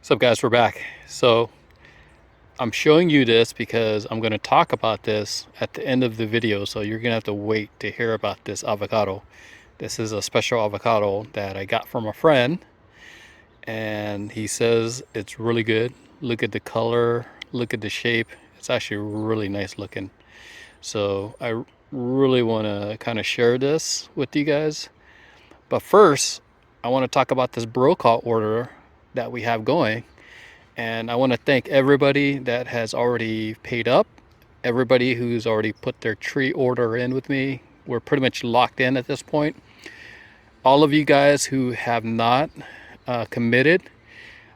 What's up, guys? We're back. So I'm showing you this because I'm going to talk about this at the end of the video, so you're going to have to wait to hear about this avocado. This is a special avocado that I got from a friend, and he says it's really good. Look at the color, look at the shape. It's actually really nice looking. So I really want to kind of share this with you guys. But first, I want to talk about this Brokaw order that we have going. And I want to thank everybody that has already paid up, everybody who's already put their tree order in with me. We're pretty much locked in at this point. All of you guys who have not committed,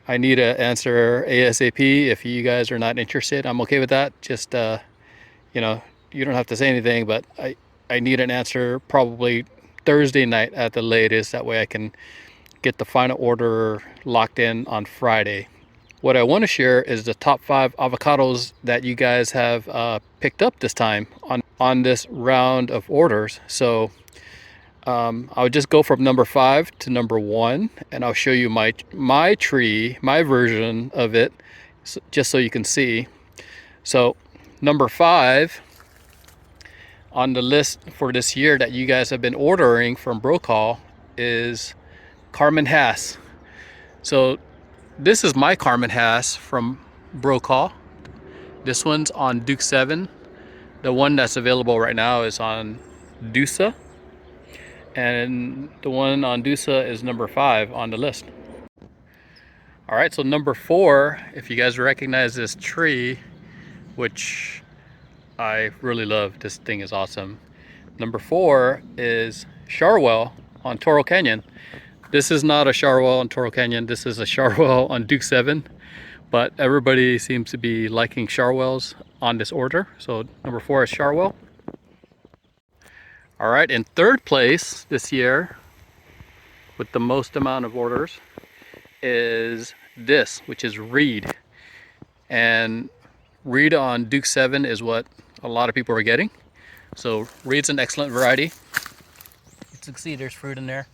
I need an answer ASAP. If you guys are not interested, I'm okay with that. Just, you know, you don't have to say anything, but I need an answer probably Thursday night at the latest. That way I can get the final order locked in on Friday. What I want to share is the top 5 avocados that you guys have picked up this time on this round of orders. So I'll just go from number 5 to number 1, and I'll show you my tree, my version of it, just so you can see. So number 5 on the list for this year that you guys have been ordering from Brokaw is Carmen Hass. So this is my Carmen Hass from Brokaw. This one's on Duke 7. The one that's available right now is on Dusa. And the one on Dusa is number 5 on the list. Alright, so number 4, if you guys recognize this tree, which I really love, this thing is awesome. Number 4 is Charwell on Toro Canyon. This is not a Charwell on Toro Canyon. This is a Charwell on Duke 7, but everybody seems to be liking Charwells on this order. So number 4 is Charwell. All right, in third place this year with the most amount of orders is this, which is Reed. And Reed on Duke 7 is what a lot of people are getting. So Reed's an excellent variety. You can see there's fruit in there.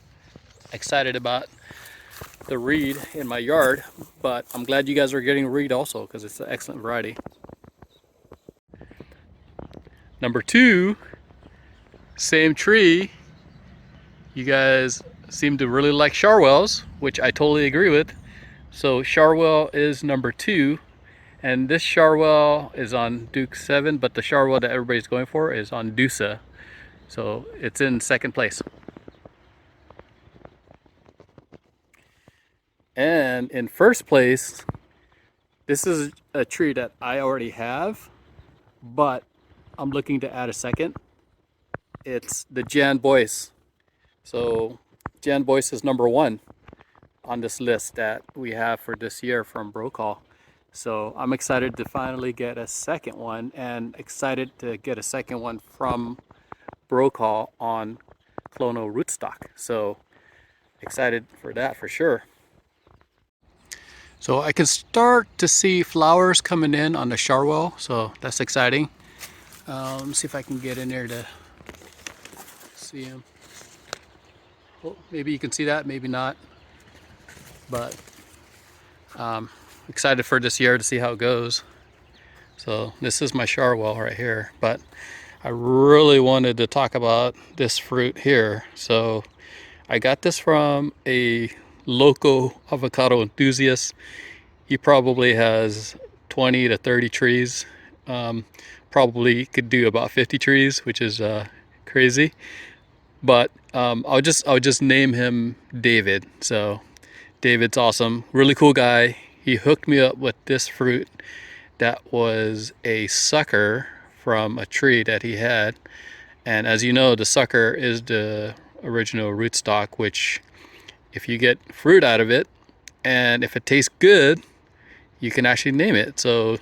Excited about the Reed in my yard, but I'm glad you guys are getting Reed also because it's an excellent variety. Number 2, same tree. You guys seem to really like Charwells, which I totally agree with. So Charwell is number 2, and this Charwell is on Duke 7, but the Charwell that everybody's going for is on Dusa. So it's in second place. And in first place, this is a tree that I already have, but I'm looking to add a second. It's the Jan Boyce. So Jan Boyce is number 1 on this list that we have for this year from Brokaw. So I'm excited to finally get a second one, and excited to get a second one from Brokaw on clonal rootstock. So excited for that for sure. So I can start to see flowers coming in on the Charwell, so that's exciting. Let me see if I can get in there to see them. Oh, maybe you can see that, maybe not. But excited for this year to see how it goes. So this is my Charwell right here, but I really wanted to talk about this fruit here. So I got this from a local avocado enthusiast. He probably has 20 to 30 trees. Probably could do about 50 trees, which is crazy. But I'll just name him David. So David's awesome, really cool guy. He hooked me up with this fruit that was a sucker from a tree that he had. And as you know, the sucker is the original rootstock, which if you get fruit out of it, and if it tastes good, you can actually name it. So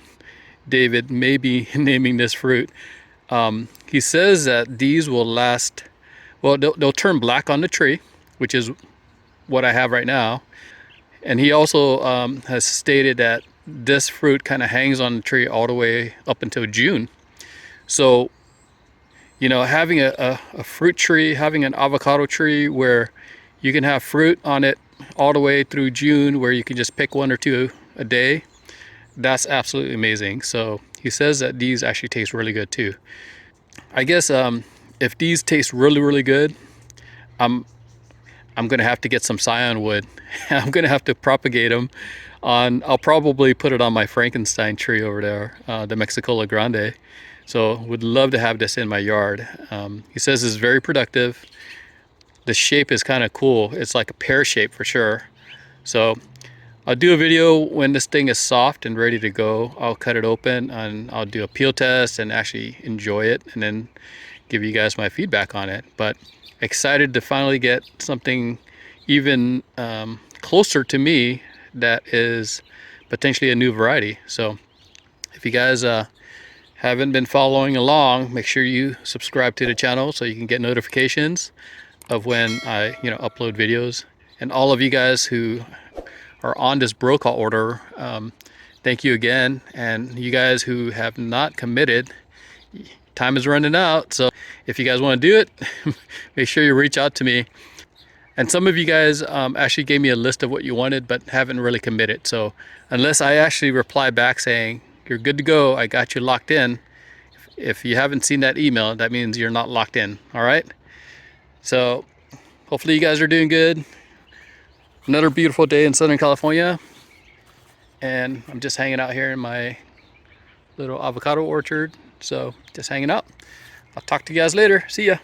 David may be naming this fruit. He says that these will last, well, they'll turn black on the tree, which is what I have right now. And he also has stated that this fruit kind of hangs on the tree all the way up until June. So, you know, having a fruit tree, having an avocado tree where you can have fruit on it all the way through June where you can just pick 1 or 2 a day, that's absolutely amazing. So he says that these actually taste really good too. I guess if these taste really good, I'm gonna have to get some scion wood. I'm gonna have to propagate them on. I'll probably put it on my Frankenstein tree over there, the Mexicola Grande. So would love to have this in my yard. He says it's very productive. The shape is kind of cool. It's like a pear shape for sure. So I'll do a video when this thing is soft and ready to go. I'll cut it open and I'll do a peel test and actually enjoy it and then give you guys my feedback on it. But excited to finally get something even closer to me that is potentially a new variety. So if you guys haven't been following along, make sure you subscribe to the channel so you can get notifications of when I upload videos. And all of you guys who are on this Brokaw order, thank you again. And you guys who have not committed, time is running out. So if you guys want to do it, make sure you reach out to me. And some of you guys actually gave me a list of what you wanted, but haven't really committed. So unless I actually reply back saying, you're good to go, I got you locked in, if you haven't seen that email, that means you're not locked in, all right? So hopefully you guys are doing good. Another beautiful day in Southern California. And I'm just hanging out here in my little avocado orchard. So just hanging out. I'll talk to you guys later. See ya.